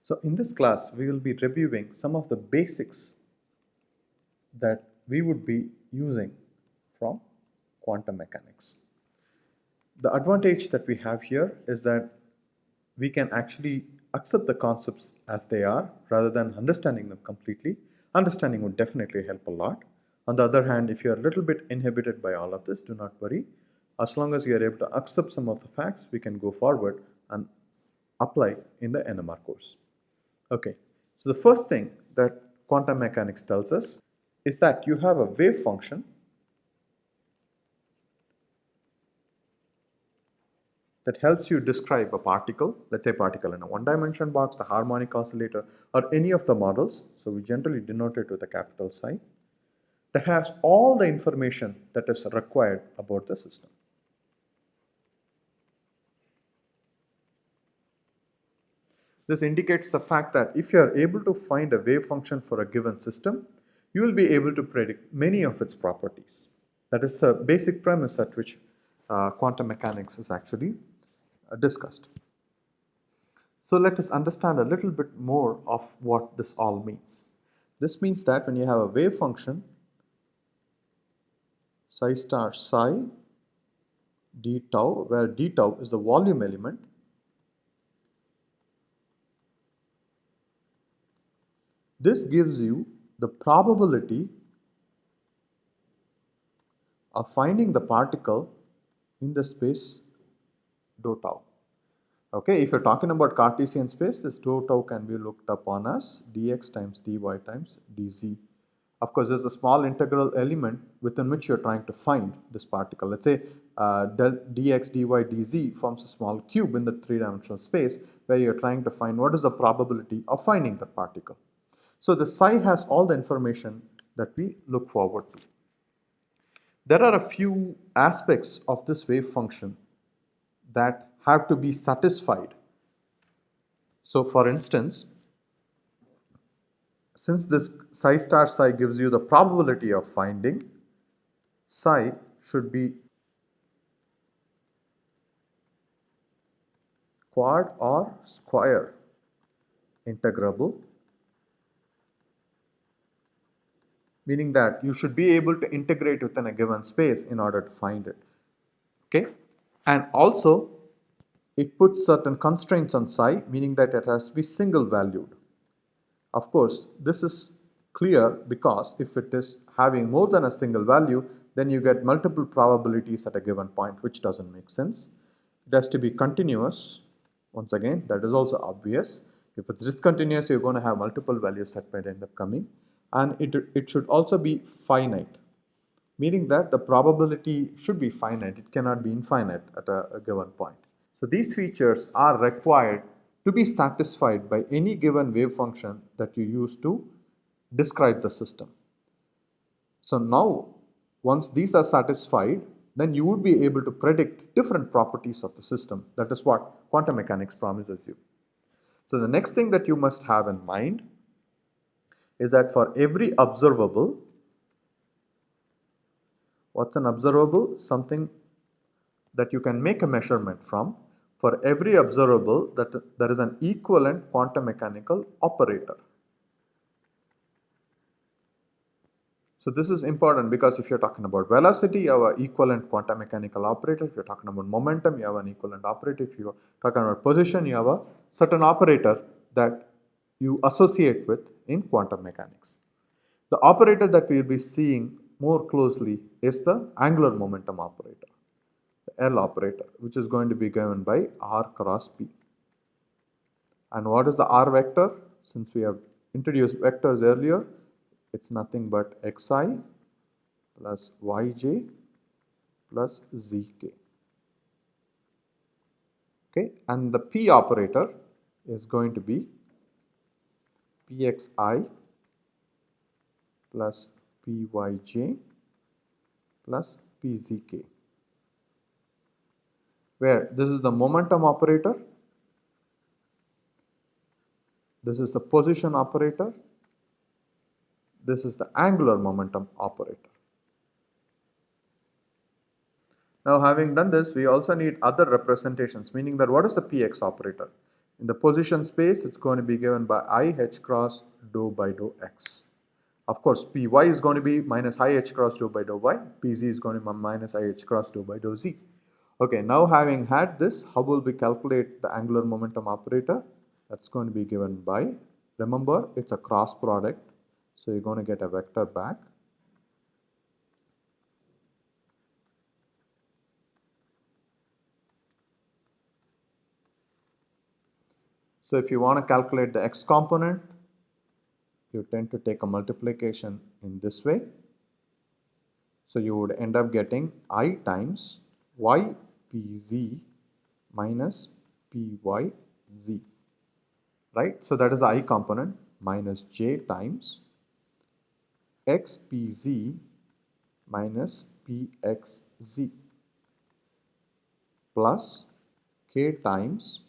So in this class, we will be reviewing some of the basics that we would be using from quantum mechanics. The advantage that we have here is that we can actually accept the concepts as they are rather than understanding them completely. Understanding would definitely help a lot. On the other hand, if you are a little bit inhibited by all of this, do not worry. As long as you are able to accept some of the facts, we can go forward and apply in the NMR course. Okay, so the first thing that quantum mechanics tells us is that you have a wave function that helps you describe a particle, let's say particle in a one-dimension box, the harmonic oscillator, or any of the models. So we generally denote it with a capital psi that has all the information that is required about the system. This indicates the fact that if you are able to find a wave function for a given system, you will be able to predict many of its properties. That is the basic premise at which quantum mechanics is actually discussed. So let us understand a little bit more of what this all means. This means that when you have a wave function, psi star psi d tau, where d tau is the volume element, this gives you the probability of finding the particle in the space dou tau. Okay, if you're talking about Cartesian space, this dou tau can be looked upon as dx times dy times dz. Of course, there's a small integral element within which you're trying to find this particle. Let's say dx dy dz forms a small cube in the three-dimensional space where you're trying to find what is the probability of finding the particle. So the psi has all the information that we look forward to. There are a few aspects of this wave function that have to be satisfied. So for instance, since this psi star psi gives you the probability of finding, psi should be quad or square integrable, meaning that you should be able to integrate within a given space in order to find it. Okay, and also it puts certain constraints on psi, meaning that it has to be single valued. Of course, this is clear because if it is having more than a single value, then you get multiple probabilities at a given point, which doesn't make sense. It has to be continuous. Once again, that is also obvious. If it's discontinuous, you're going to have multiple values that might end up coming. And it should also be finite, meaning that the probability should be finite. It cannot be infinite at a given point. So these features are required to be satisfied by any given wave function that you use to describe the system. So now, once these are satisfied, then you would be able to predict different properties of the system. That is what quantum mechanics promises you. So the next thing that you must have in mind is that for every observable, what's an observable? Something that you can make a measurement from. For every observable, that there is an equivalent quantum mechanical operator. So this is important because if you're talking about velocity, you have an equivalent quantum mechanical operator. If you're talking about momentum, you have an equivalent operator. If you're talking about position, you have a certain operator that you associate with in quantum mechanics. The operator that we'll be seeing more closely is the angular momentum operator, the L operator, which is going to be given by R cross P. And what is the R vector? Since we have introduced vectors earlier, it's nothing but xi plus yj plus zk. Okay, and the P operator is going to be pxi plus pyj plus pzk, where this is the momentum operator, this is the position operator, this is the angular momentum operator. Now having done this, we also need other representations, meaning that what is the px operator? In the position space, it's going to be given by I h cross dou by dou x. Of course, Py is going to be minus I h cross dou by dou y. Pz is going to be minus I h cross dou by dou z. Okay, now having had this, how will we calculate the angular momentum operator? That's going to be given by, remember, it's a cross product. So you're going to get a vector back. So if you want to calculate the x component, you tend to take a multiplication in this way. So you would end up getting I times y pz minus pyz, right? So that is the I component minus j times x pz minus pxz plus k times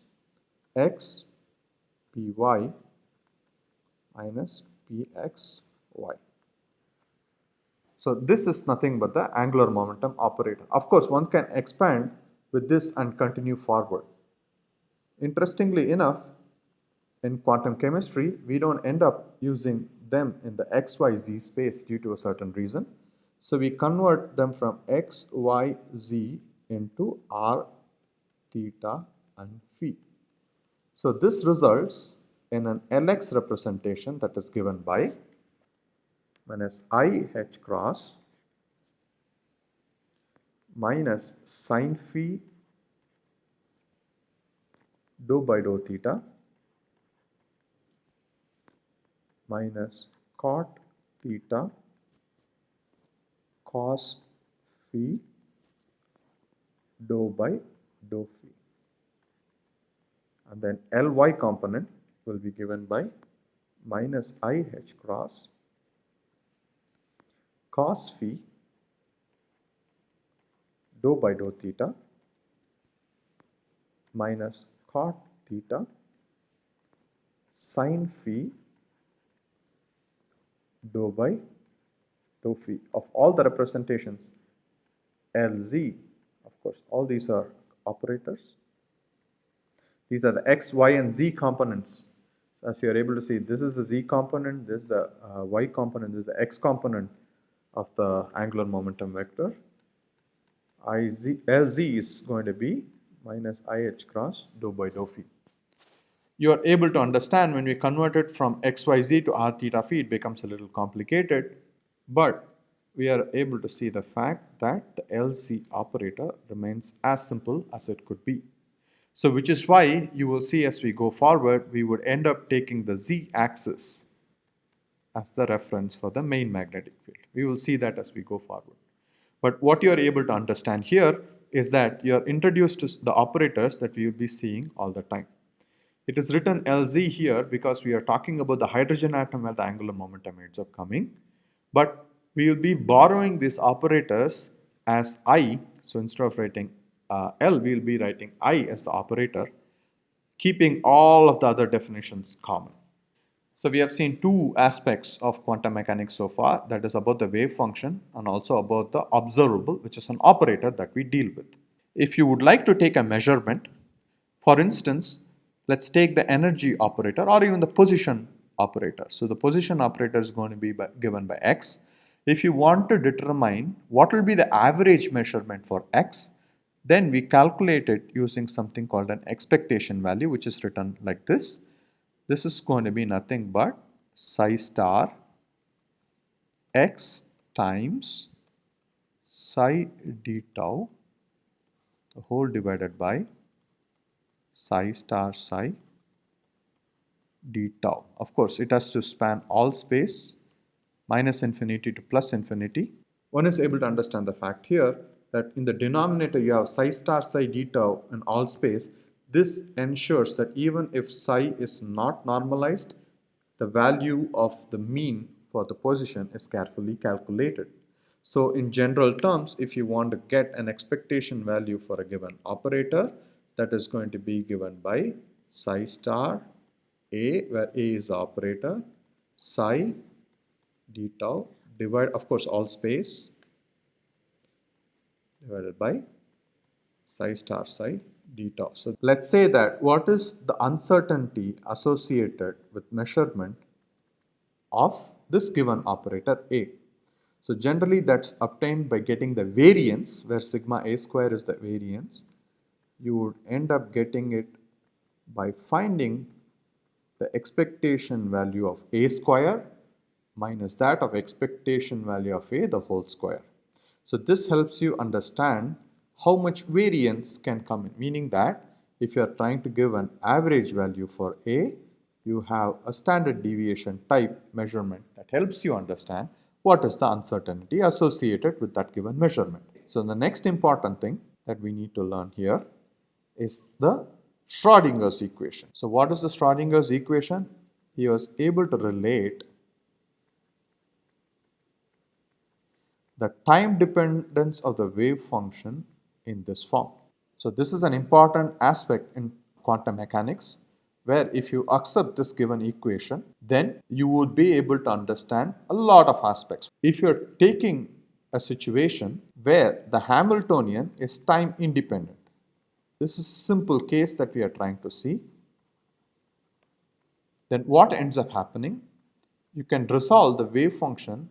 x py minus pxy. So this is nothing but the angular momentum operator. Of course, one can expand with this and continue forward. Interestingly enough, in quantum chemistry, we don't end up using them in the xyz space due to a certain reason. So we convert them from x, y, z into r, theta and phi. So this results in an Lx representation that is given by minus I h cross minus sin phi dou by dou theta minus cot theta cos phi dou by dou phi. And then Ly component will be given by minus I h cross cos phi dou by dou theta minus cot theta sin phi dou by dou phi. Of all the representations, Lz, of course, all these are operators. These are the x, y and z components. So as you are able to see, this is the z component, this is the y component, this is the x component of the angular momentum vector. Lz is going to be minus IH cross dou by dou phi. You are able to understand when we convert it from xyz to r theta phi, it becomes a little complicated, but we are able to see the fact that the LC operator remains as simple as it could be. So which is why you will see as we go forward, we would end up taking the z axis as the reference for the main magnetic field. We will see that as we go forward. But what you are able to understand here is that you are introduced to the operators that we will be seeing all the time. It is written Lz here because we are talking about the hydrogen atom where the angular momentum ends up coming. But we will be borrowing these operators as I. So instead of writing L, we will be writing I as the operator, keeping all of the other definitions common. So we have seen two aspects of quantum mechanics so far, that is about the wave function and also about the observable, which is an operator that we deal with. If you would like to take a measurement, for instance, let's take the energy operator or even the position operator. So the position operator is going to be given by x. If you want to determine what will be the average measurement for x, then we calculate it using something called an expectation value, which is written like this. This is going to be nothing but psi star x times psi d tau, the whole divided by psi star psi d tau. Of course, it has to span all space, minus infinity to plus infinity. One is able to understand the fact here that in the denominator you have psi star psi d tau in all space. This ensures that even if psi is not normalized, the value of the mean for the position is carefully calculated. So in general terms, if you want to get an expectation value for a given operator, that is going to be given by psi star A, where A is the operator, psi d tau, divide, of course, all space, divided by psi star psi d tau. So let's say that what is the uncertainty associated with measurement of this given operator A. So generally that's obtained by getting the variance, where sigma A square is the variance. You would end up getting it by finding the expectation value of A square minus that of expectation value of A the whole square. So this helps you understand how much variance can come in, meaning that if you are trying to give an average value for A, you have a standard deviation type measurement that helps you understand what is the uncertainty associated with that given measurement. So the next important thing that we need to learn here is the Schrodinger's equation. So what is the Schrodinger's equation? He was able to relate the time dependence of the wave function in this form. So this is an important aspect in quantum mechanics, where if you accept this given equation, then you would be able to understand a lot of aspects. If you're taking a situation where the Hamiltonian is time independent, this is a simple case that we are trying to see, then what ends up happening? You can resolve the wave function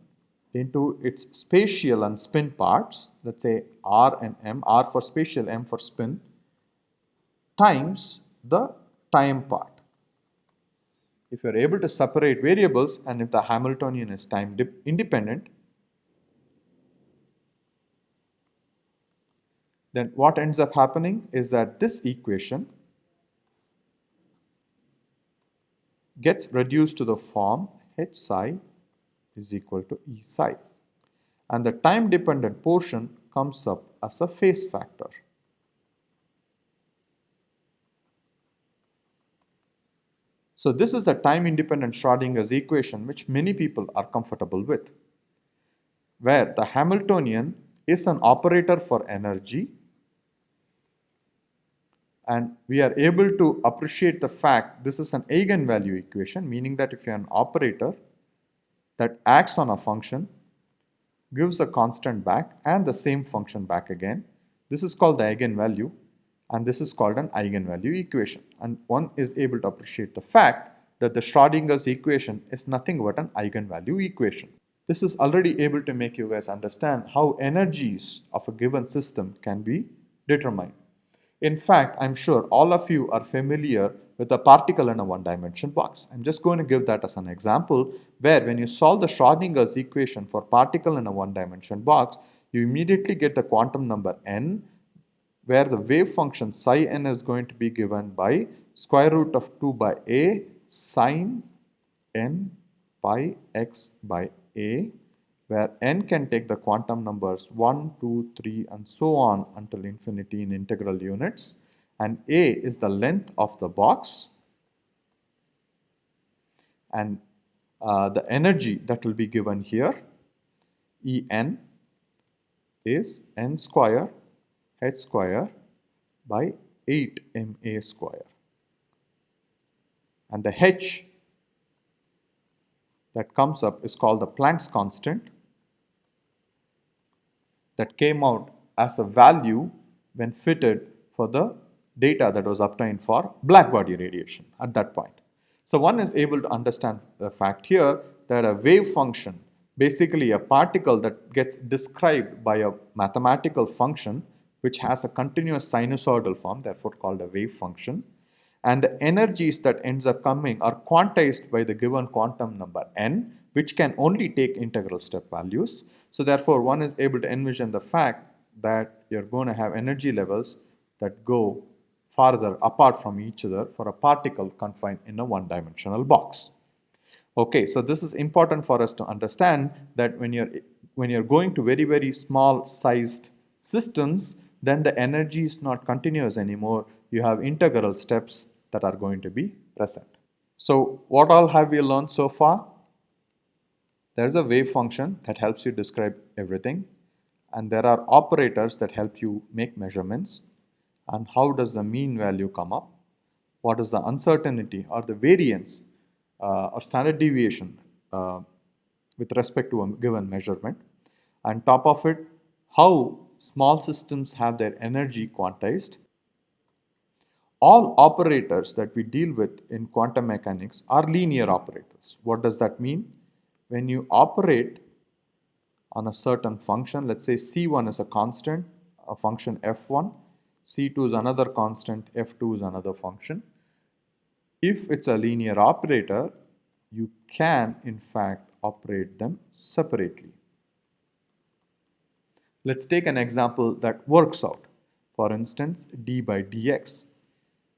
into its spatial and spin parts, let's say R and M, R for spatial, M for spin, times the time part. If you are able to separate variables and if the Hamiltonian is time independent, then what ends up happening is that this equation gets reduced to the form H psi is equal to E psi, and the time dependent portion comes up as a phase factor. So this is a time independent Schrodinger's equation which many people are comfortable with, where the Hamiltonian is an operator for energy, and we are able to appreciate the fact this is an eigenvalue equation, meaning that if you are an operator that acts on a function, gives a constant back and the same function back again, this is called the eigenvalue, and this is called an eigenvalue equation. And one is able to appreciate the fact that the Schrodinger's equation is nothing but an eigenvalue equation. This is already able to make you guys understand how energies of a given system can be determined. In fact, I'm sure all of you are familiar with a particle in a one-dimension box. I'm just going to give that as an example, where when you solve the Schrodinger's equation for particle in a one-dimension box, you immediately get the quantum number n, where the wave function psi n is going to be given by square root of 2 by a sine n pi x by a, where n can take the quantum numbers 1, 2, 3 and so on until infinity in integral units, and a is the length of the box, and the energy that will be given here, En, is n square h square by 8 ma square, and the h that comes up is called the Planck's constant, that came out as a value when fitted for the data that was obtained for blackbody radiation at that point. So one is able to understand the fact here that a wave function, basically a particle that gets described by a mathematical function which has a continuous sinusoidal form, therefore called a wave function, and the energies that ends up coming are quantized by the given quantum number n, which can only take integral step values. So therefore one is able to envision the fact that you're going to have energy levels that go farther apart from each other for a particle confined in a one-dimensional box. Okay, so this is important for us to understand that when you're going to very, very small sized systems, then the energy is not continuous anymore. You have integral steps that are going to be present. So what all have we learned so far? There's a wave function that helps you describe everything, and there are operators that help you make measurements. And how does the mean value come up? What is the uncertainty or the variance or standard deviation with respect to a given measurement? And top of it, how small systems have their energy quantized. all operators that we deal with in quantum mechanics are linear operators. What does that mean? When you operate on a certain function, let's say C1 is a constant, a function F1, C2 is another constant, F2 is another function. If it's a linear operator, you can in fact operate them separately. Let's take an example that works out. For instance, d by dx.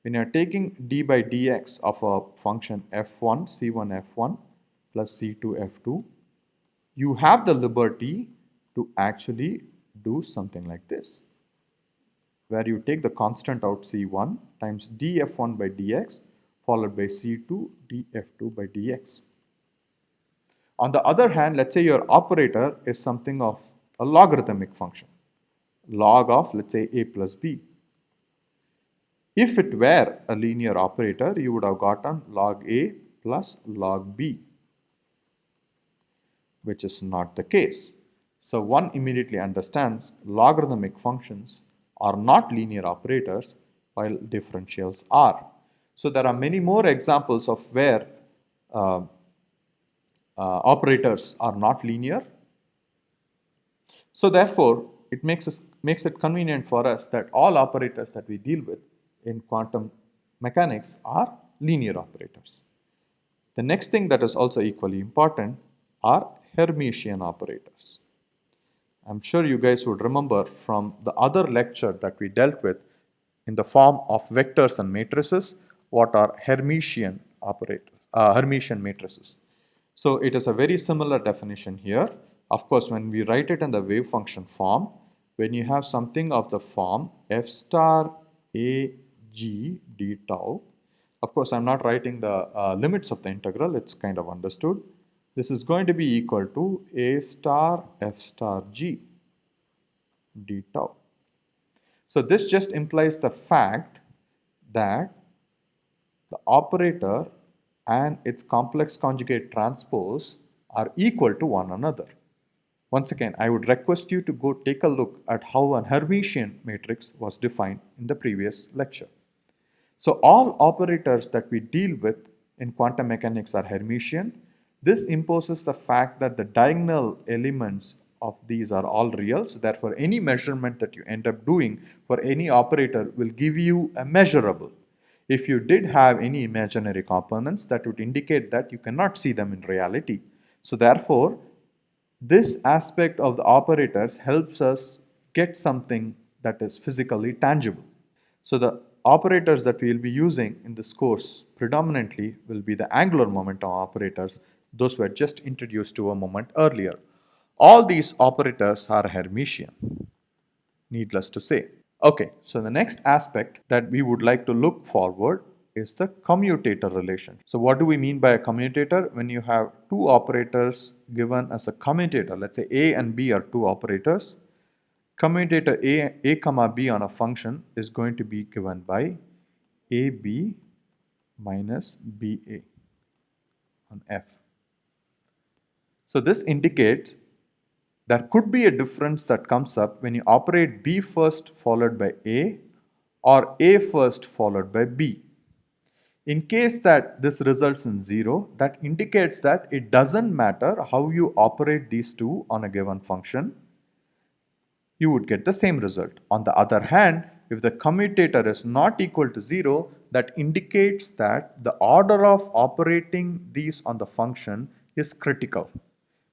When you are taking d by dx of a function f1, c1 f1 plus c2 f2, you have the liberty to actually do something like this, where you take the constant out c1 times df1 by dx followed by c2 df2 by dx. On the other hand, let's say your operator is something of a logarithmic function, log of, let's say, a plus b. If it were a linear operator, you would have gotten log a plus log b, which is not the case. So one immediately understands logarithmic functions are not linear operators while differentials are. So there are many more examples of where operators are not linear. So therefore, it makes it convenient for us that all operators that we deal with in quantum mechanics are linear operators. The next thing that is also equally important are Hermitian operators. I'm sure you guys would remember from the other lecture that we dealt with in the form of vectors and matrices what are Hermitian operators, Hermitian matrices. So it is a very similar definition here. Of course, when we write it in the wave function form, when you have something of the form f star a g d tau, of course, I'm not writing the limits of the integral, it's kind of understood. This is going to be equal to a star f star g d tau. So this just implies the fact that the operator and its complex conjugate transpose are equal to one another. Once again, I would request you to go take a look at how a Hermitian matrix was defined in the previous lecture. So all operators that we deal with in quantum mechanics are Hermitian. This imposes the fact that the diagonal elements of these are all real. So therefore, any measurement that you end up doing for any operator will give you a measurable. If you did have any imaginary components, that would indicate that you cannot see them in reality. So therefore, this aspect of the operators helps us get something that is physically tangible. So the operators that we will be using in this course predominantly will be the angular momentum operators. Those were just introduced to a moment earlier. All these operators are Hermitian, needless to say. Okay, so the next aspect that we would like to look forward is the commutator relation. So what do we mean by a commutator? When you have two operators given as a commutator, let's say A and B are two operators, commutator a comma b on a function is going to be given by ab minus ba on f. So this indicates there could be a difference that comes up when you operate b first followed by a or a first followed by b. In case that this results in 0, that indicates that it doesn't matter how you operate these two on a given function, you would get the same result. On the other hand, if the commutator is not equal to 0, that indicates that the order of operating these on the function is critical.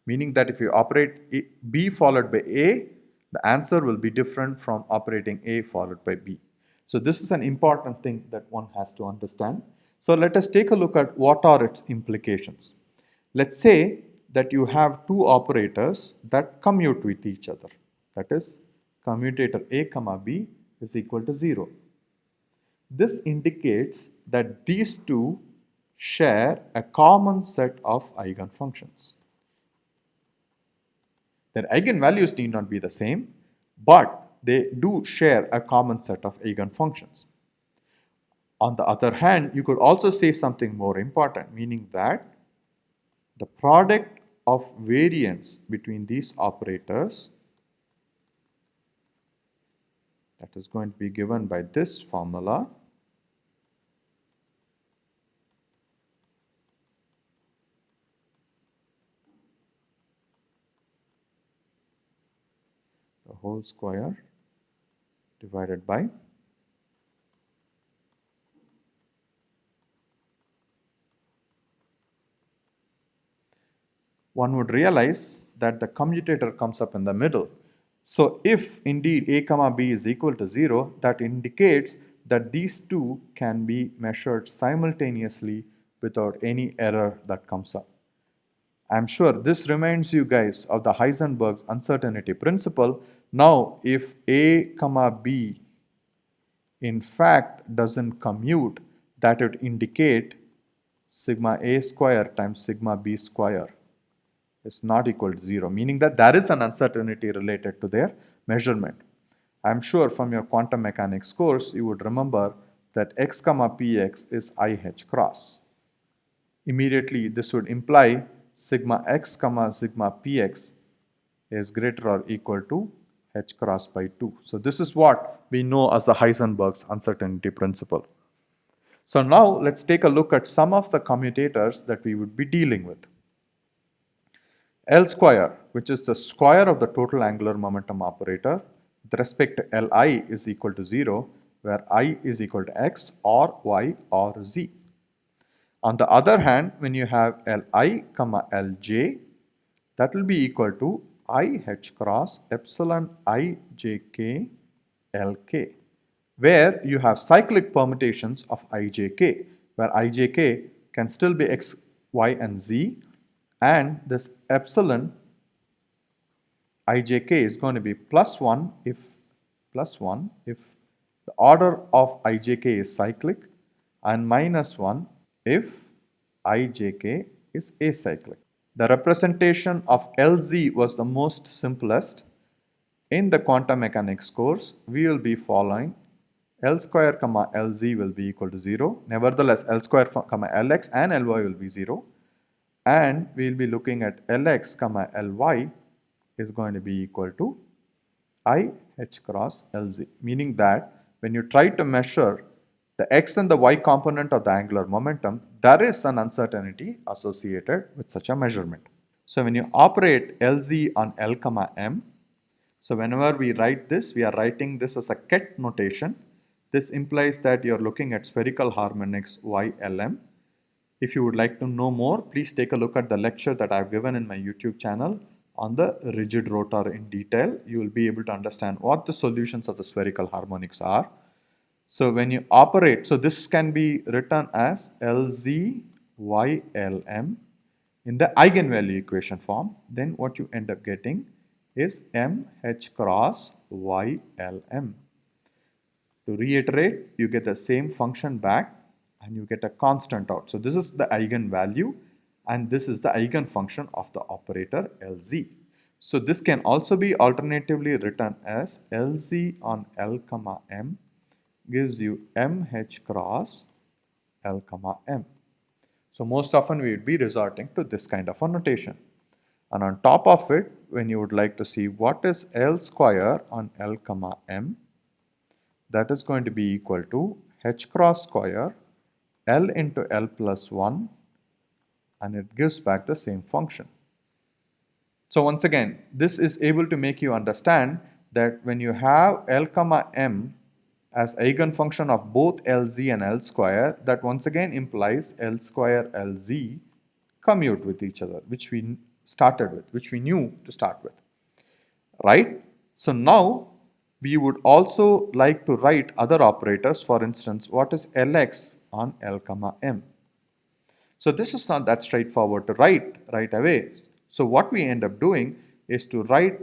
Meaning that if you operate b followed by a, the answer will be different from operating a followed by b. So this is an important thing that one has to understand. So let us take a look at what are its implications. Let's say that you have two operators that commute with each other. That is, commutator a comma b is equal to 0. This indicates that these two share a common set of eigenfunctions. Their eigenvalues need not be the same, but they do share a common set of eigenfunctions. On the other hand, you could also say something more important, meaning that the product of variance between these operators, that is going to be given by this formula, whole square divided by one would realize that the commutator comes up in the middle. So if indeed a comma b is equal to 0, that indicates that these two can be measured simultaneously without any error that comes up. I'm sure this reminds you guys of the Heisenberg's uncertainty principle. Now, if a comma b in fact doesn't commute, that would indicate sigma a square times sigma b square is not equal to 0, meaning that there is an uncertainty related to their measurement. I'm sure from your quantum mechanics course you would remember that x comma px is I h cross. Immediately this would imply sigma x comma sigma px is greater or equal to h cross by 2. So this is what we know as the Heisenberg's uncertainty principle. So now let's take a look at some of the commutators that we would be dealing with. L square, which is the square of the total angular momentum operator with respect to Li is equal to 0, where I is equal to x or y or z. On the other hand, when you have Li comma Lj, that will be equal to I h cross epsilon I j k Lk, where you have cyclic permutations of ijk, where ijk can still be x, y and z, and this epsilon ijk is going to be plus 1 if the order of ijk is cyclic, and minus 1 if ijk is acyclic. The representation of Lz was the most simplest. In the quantum mechanics course, we will be following L square comma Lz will be equal to 0. Nevertheless, L square comma Lx and Ly will be 0. And we will be looking at Lx comma Ly is going to be equal to I h cross Lz, meaning that when you try to measure the x and the y component of the angular momentum, there is an uncertainty associated with such a measurement. So when you operate Lz on L comma m, so whenever we write this, we are writing this as a ket notation. This implies that you are looking at spherical harmonics YLM. If you would like to know more, please take a look at the lecture that I have given in my YouTube channel on the rigid rotor in detail. You will be able to understand what the solutions of the spherical harmonics are. So when you operate, so this can be written as LZ YLM in the eigenvalue equation form. Then what you end up getting is MH cross YLM. To reiterate, you get the same function back and you get a constant out. So this is the eigenvalue and this is the eigenfunction of the operator Lz. So this can also be alternatively written as Lz on L comma m gives you MH cross L comma m. So most often we would be resorting to this kind of a notation. And on top of it, when you would like to see what is L square on L comma m, that is going to be equal to h cross square L into L plus 1, and it gives back the same function. So once again, this is able to make you understand that when you have L comma m as eigenfunction of both Lz and L square, that once again implies L square Lz commute with each other, which we started with, which we knew to start with, right? So now we would also like to write other operators. For instance, what is Lx on L comma m? So this is not that straightforward to write right away. So what we end up doing is to write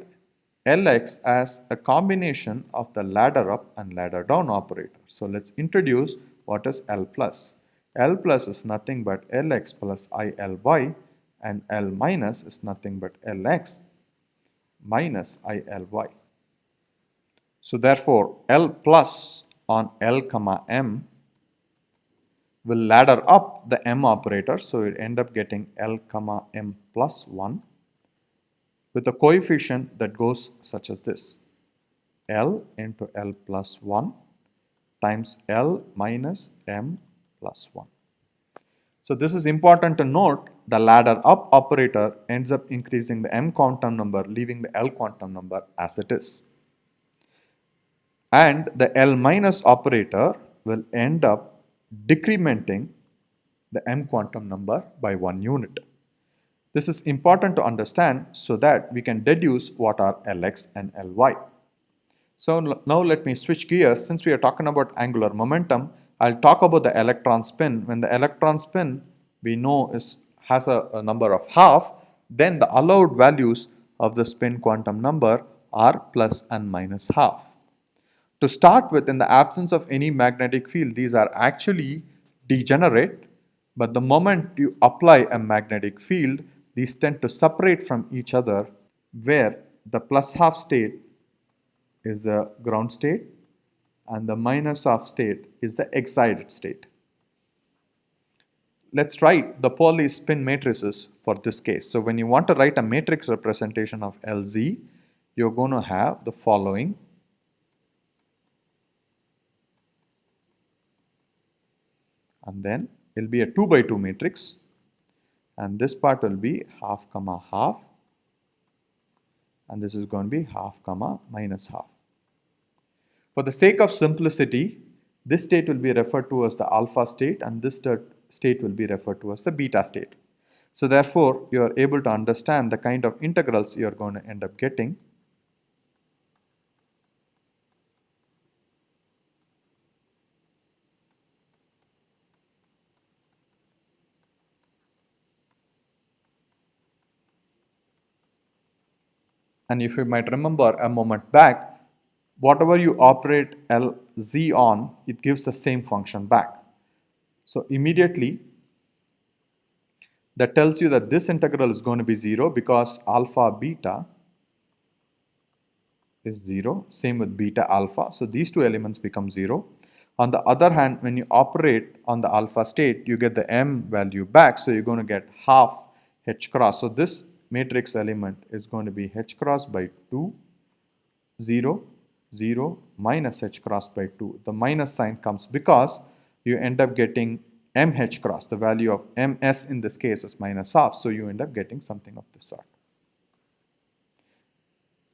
Lx as a combination of the ladder up and ladder down operator. So let's introduce what is L plus. L plus is nothing but Lx plus ILy, and L minus is nothing but Lx minus ILy. So therefore, L plus on L comma m will ladder up the m operator, so it end up getting L comma m plus 1 with a coefficient that goes such as this: L into L plus 1 times L minus m plus 1. So this is important to note. The ladder up operator ends up increasing the m quantum number, leaving the L quantum number as it is. and the L minus operator will end up decrementing the m quantum number by 1 unit. This is important to understand so that we can deduce what are Lx and Ly. So now let me switch gears. Since we are talking about angular momentum, I'll talk about the electron spin. When the electron spin we know has a number of half, then the allowed values of the spin quantum number are plus and minus half. To start with, in the absence of any magnetic field, these are actually degenerate, but the moment you apply a magnetic field, these tend to separate from each other, where the plus half state is the ground state and the minus half state is the excited state. Let's write the Pauli spin matrices for this case. So when you want to write a matrix representation of Lz, you're going to have the following. And then it will be a 2 by 2 matrix, and this part will be half comma half, and this is going to be half comma minus half. For the sake of simplicity, this state will be referred to as the alpha state and this state will be referred to as the beta state. So therefore, you are able to understand the kind of integrals you are going to end up getting. And if you might remember a moment back, whatever you operate Lz on, it gives the same function back. So immediately, that tells you that this integral is going to be 0 because alpha beta is 0. Same with beta alpha. So these two elements become 0. On the other hand, when you operate on the alpha state, you get the m value back. So you're going to get half h cross. So this matrix element is going to be h cross by 2, 0, 0, minus h cross by 2. The minus sign comes because you end up getting mh cross. The value of ms in this case is minus half. So you end up getting something of this sort.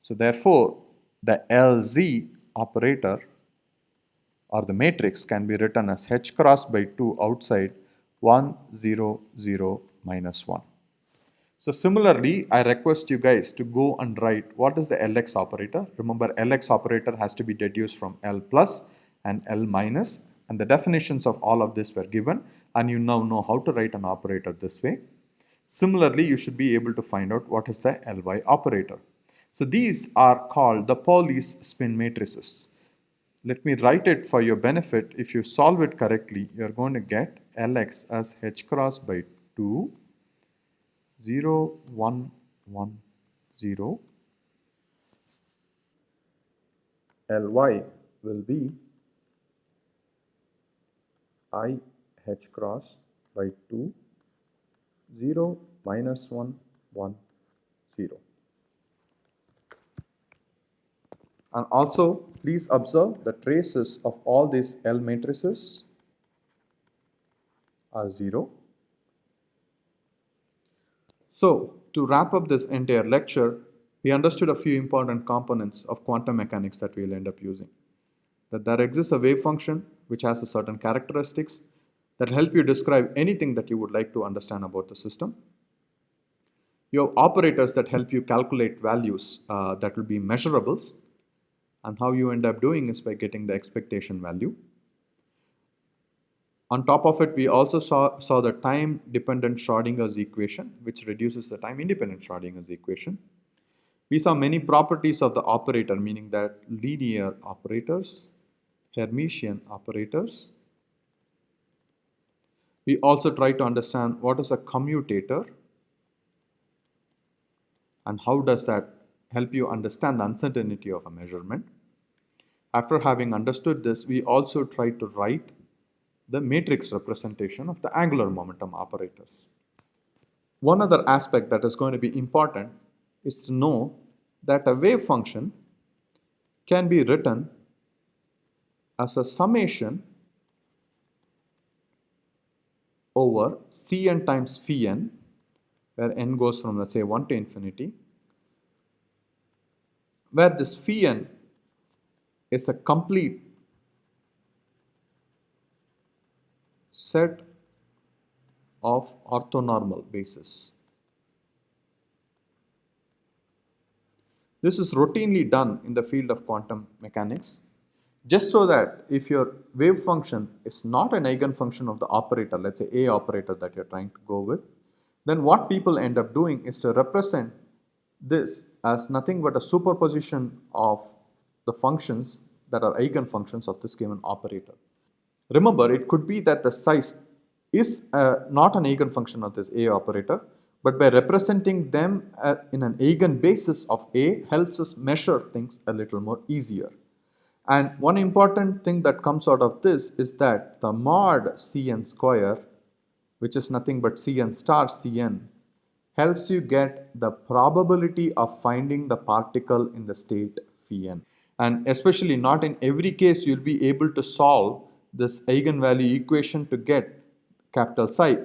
So therefore, the Lz operator or the matrix can be written as h cross by 2 outside 1, 0, 0, minus 1. So similarly, I request you guys to go and write what is the Lx operator. Remember, Lx operator has to be deduced from L plus and L minus, and the definitions of all of this were given, and you now know how to write an operator this way. Similarly, you should be able to find out what is the Ly operator. So these are called the Pauli's spin matrices. Let me write it for your benefit. If you solve it correctly, you are going to get Lx as h cross by 2, 0, 1, 1, 0. Ly will be I h cross by 2, 0, minus 1, 1, 0. And also, please observe the traces of all these L matrices are 0. So, to wrap up this entire lecture, we understood a few important components of quantum mechanics that we will end up using. That there exists a wave function which has a certain characteristics that help you describe anything that you would like to understand about the system. You have operators that help you calculate values that will be measurables, and how you end up doing is by getting the expectation value. On top of it, we also saw the time-dependent Schrodinger's equation, which reduces the time-independent Schrodinger's equation. We saw many properties of the operator, meaning that linear operators, Hermitian operators. We also tried to understand what is a commutator and how does that help you understand the uncertainty of a measurement. After having understood this, we also tried to write the matrix representation of the angular momentum operators. One other aspect that is going to be important is to know that a wave function can be written as a summation over Cn times phi n, where n goes from, let's say, 1 to infinity, where this phi n is a complete set of orthonormal bases. This is routinely done in the field of quantum mechanics, just so that if your wave function is not an eigenfunction of the operator, let's say A operator that you're trying to go with, then what people end up doing is to represent this as nothing but a superposition of the functions that are eigenfunctions of this given operator. Remember, it could be that the size is not an eigenfunction of this A operator, but by representing them in an eigenbasis of A helps us measure things a little more easier. And one important thing that comes out of this is that the mod Cn square, which is nothing but Cn star Cn, helps you get the probability of finding the particle in the state Phi n. And especially not in every case you'll be able to solve this eigenvalue equation to get capital psi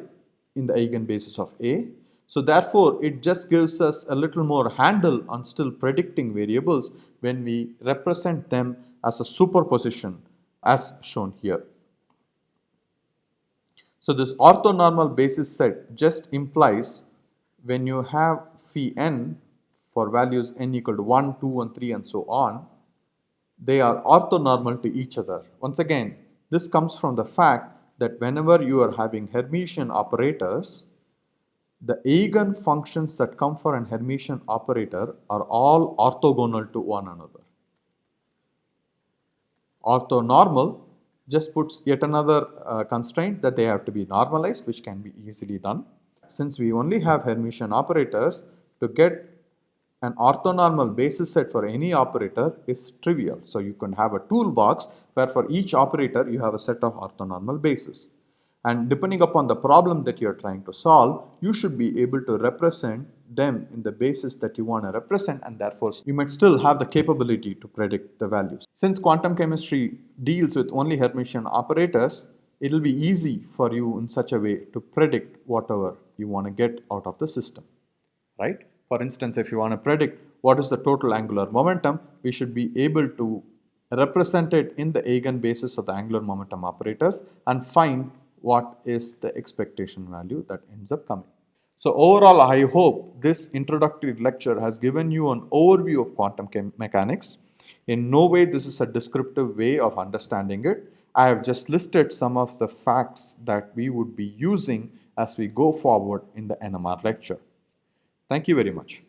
in the eigenbasis of A. So therefore, it just gives us a little more handle on still predicting variables when we represent them as a superposition as shown here. So this orthonormal basis set just implies when you have phi n for values n equal to 1, 2 and 3 and so on, they are orthonormal to each other. Once again, this comes from the fact that whenever you are having Hermitian operators, the eigenfunctions that come for an Hermitian operator are all orthogonal to one another. Orthonormal just puts yet another constraint that they have to be normalized, which can be easily done. Since we only have Hermitian operators, to get an orthonormal basis set for any operator is trivial. So you can have a toolbox where for each operator you have a set of orthonormal bases. And depending upon the problem that you're trying to solve, you should be able to represent them in the basis that you want to represent, and therefore you might still have the capability to predict the values. Since quantum chemistry deals with only Hermitian operators, it will be easy for you in such a way to predict whatever you want to get out of the system, right? For instance, if you want to predict what is the total angular momentum, we should be able to represent it in the eigenbasis of the angular momentum operators and find what is the expectation value that ends up coming. So overall, I hope this introductory lecture has given you an overview of quantum mechanics. In no way this is a descriptive way of understanding it. I have just listed some of the facts that we would be using as we go forward in the NMR lecture. Thank you very much.